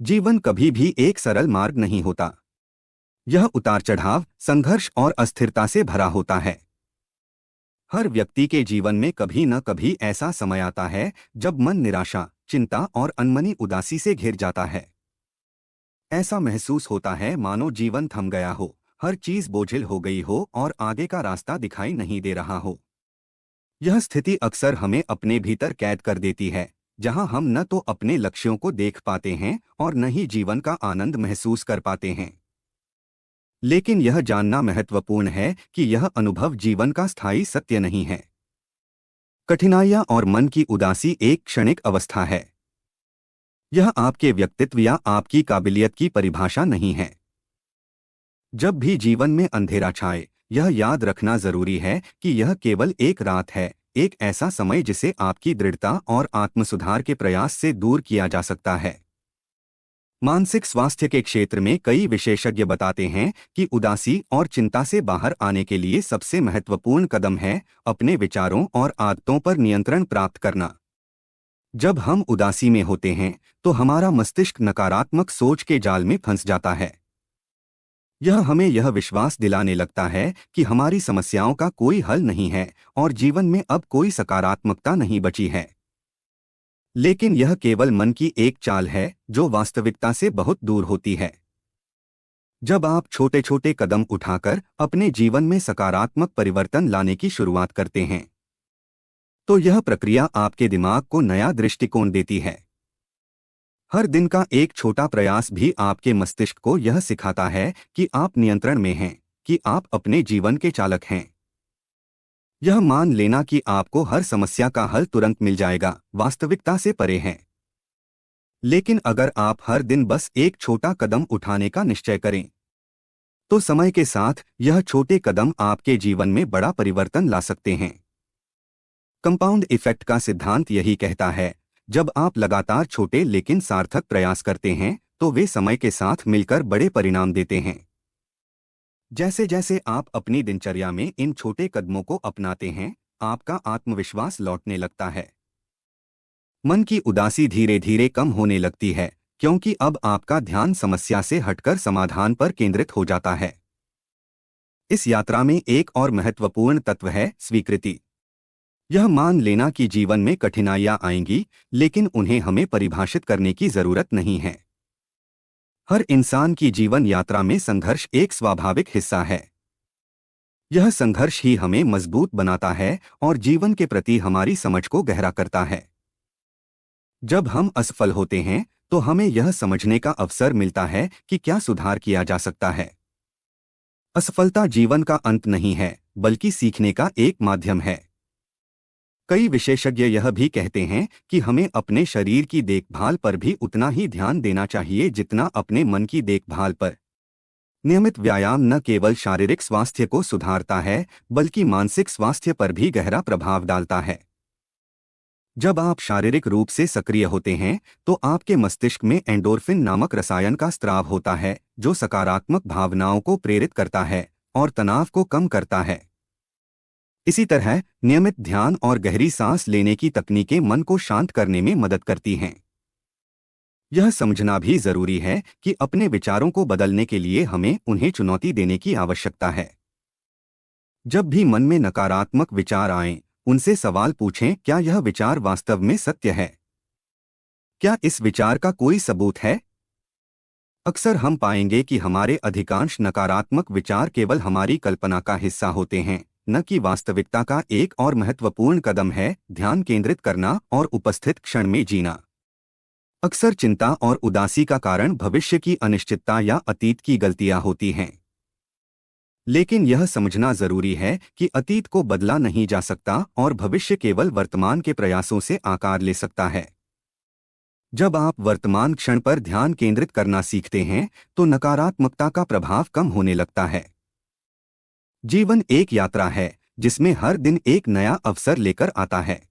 जीवन कभी भी एक सरल मार्ग नहीं होता। यह उतार चढ़ाव, संघर्ष और अस्थिरता से भरा होता है। हर व्यक्ति के जीवन में कभी न कभी ऐसा समय आता है जब मन निराशा, चिंता और अनमनी उदासी से घिर जाता है। ऐसा महसूस होता है मानो जीवन थम गया हो, हर चीज बोझिल हो गई हो और आगे का रास्ता दिखाई नहीं दे रहा हो। यह स्थिति अक्सर हमें अपने भीतर कैद कर देती है, जहां हम न तो अपने लक्ष्यों को देख पाते हैं और न ही जीवन का आनंद महसूस कर पाते हैं। लेकिन यह जानना महत्वपूर्ण है कि यह अनुभव जीवन का स्थायी सत्य नहीं है। कठिनाइयां और मन की उदासी एक क्षणिक अवस्था है। यह आपके व्यक्तित्व या आपकी काबिलियत की परिभाषा नहीं है। जब भी जीवन में अंधेरा छाए, यह याद रखना जरूरी है कि यह केवल एक रात है, एक ऐसा समय जिसे आपकी दृढ़ता और आत्मसुधार के प्रयास से दूर किया जा सकता है। मानसिक स्वास्थ्य के क्षेत्र में कई विशेषज्ञ बताते हैं कि उदासी और चिंता से बाहर आने के लिए सबसे महत्वपूर्ण कदम है अपने विचारों और आदतों पर नियंत्रण प्राप्त करना। जब हम उदासी में होते हैं तो हमारा मस्तिष्क नकारात्मक सोच के जाल में फंस जाता है। यह हमें यह विश्वास दिलाने लगता है कि हमारी समस्याओं का कोई हल नहीं है और जीवन में अब कोई सकारात्मकता नहीं बची है। लेकिन यह केवल मन की एक चाल है जो वास्तविकता से बहुत दूर होती है। जब आप छोटे छोटे कदम उठाकर अपने जीवन में सकारात्मक परिवर्तन लाने की शुरुआत करते हैं, तो यह प्रक्रिया आपके दिमाग को नया दृष्टिकोण देती है। हर दिन का एक छोटा प्रयास भी आपके मस्तिष्क को यह सिखाता है कि आप नियंत्रण में हैं, कि आप अपने जीवन के चालक हैं। यह मान लेना कि आपको हर समस्या का हल तुरंत मिल जाएगा, वास्तविकता से परे है। लेकिन अगर आप हर दिन बस एक छोटा कदम उठाने का निश्चय करें, तो समय के साथ यह छोटे कदम आपके जीवन में बड़ा परिवर्तन ला सकते हैं। कंपाउंड इफेक्ट का सिद्धांत यही कहता है, जब आप लगातार छोटे लेकिन सार्थक प्रयास करते हैं, तो वे समय के साथ मिलकर बड़े परिणाम देते हैं। जैसे जैसे आप अपनी दिनचर्या में इन छोटे कदमों को अपनाते हैं, आपका आत्मविश्वास लौटने लगता है। मन की उदासी धीरे धीरे कम होने लगती है, क्योंकि अब आपका ध्यान समस्या से हटकर समाधान पर केंद्रित हो जाता है। इस यात्रा में एक और महत्वपूर्ण तत्व है स्वीकृति। यह मान लेना कि जीवन में कठिनाइयां आएंगी, लेकिन उन्हें हमें परिभाषित करने की जरूरत नहीं है। हर इंसान की जीवन यात्रा में संघर्ष एक स्वाभाविक हिस्सा है। यह संघर्ष ही हमें मजबूत बनाता है और जीवन के प्रति हमारी समझ को गहरा करता है। जब हम असफल होते हैं, तो हमें यह समझने का अवसर मिलता है कि क्या सुधार किया जा सकता है। असफलता जीवन का अंत नहीं है, बल्कि सीखने का एक माध्यम है। कई विशेषज्ञ यह भी कहते हैं कि हमें अपने शरीर की देखभाल पर भी उतना ही ध्यान देना चाहिए जितना अपने मन की देखभाल पर। नियमित व्यायाम न केवल शारीरिक स्वास्थ्य को सुधारता है, बल्कि मानसिक स्वास्थ्य पर भी गहरा प्रभाव डालता है। जब आप शारीरिक रूप से सक्रिय होते हैं, तो आपके मस्तिष्क में एंडोर्फिन नामक रसायन का स्राव होता है, जो सकारात्मक भावनाओं को प्रेरित करता है और तनाव को कम करता है। इसी तरह नियमित ध्यान और गहरी सांस लेने की तकनीकें मन को शांत करने में मदद करती हैं। यह समझना भी जरूरी है कि अपने विचारों को बदलने के लिए हमें उन्हें चुनौती देने की आवश्यकता है। जब भी मन में नकारात्मक विचार आएं, उनसे सवाल पूछें, क्या यह विचार वास्तव में सत्य है? क्या इस विचार का कोई सबूत है? अक्सर हम पाएंगे कि हमारे अधिकांश नकारात्मक विचार केवल हमारी कल्पना का हिस्सा होते हैं, न कि वास्तविकता का। एक और महत्वपूर्ण कदम है ध्यान केंद्रित करना और उपस्थित क्षण में जीना। अक्सर चिंता और उदासी का कारण भविष्य की अनिश्चितता या अतीत की गलतियां होती हैं। लेकिन यह समझना जरूरी है कि अतीत को बदला नहीं जा सकता और भविष्य केवल वर्तमान के प्रयासों से आकार ले सकता है। जब आप वर्तमान क्षण पर ध्यान केंद्रित करना सीखते हैं, तो नकारात्मकता का प्रभाव कम होने लगता है। जीवन एक यात्रा है जिसमें हर दिन एक नया अवसर लेकर आता है।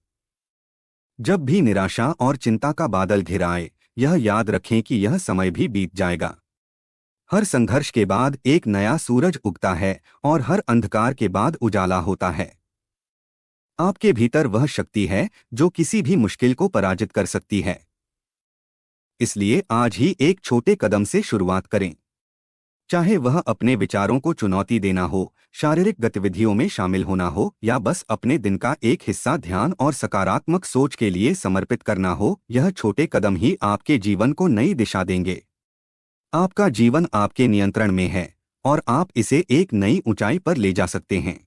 जब भी निराशा और चिंता का बादल घिर आए, यह याद रखें कि यह समय भी बीत जाएगा। हर संघर्ष के बाद एक नया सूरज उगता है और हर अंधकार के बाद उजाला होता है। आपके भीतर वह शक्ति है जो किसी भी मुश्किल को पराजित कर सकती है। इसलिए आज ही एक छोटे कदम से शुरुआत करें। चाहे वह अपने विचारों को चुनौती देना हो, शारीरिक गतिविधियों में शामिल होना हो या बस अपने दिन का एक हिस्सा ध्यान और सकारात्मक सोच के लिए समर्पित करना हो, यह छोटे कदम ही आपके जीवन को नई दिशा देंगे। आपका जीवन आपके नियंत्रण में है और आप इसे एक नई ऊंचाई पर ले जा सकते हैं।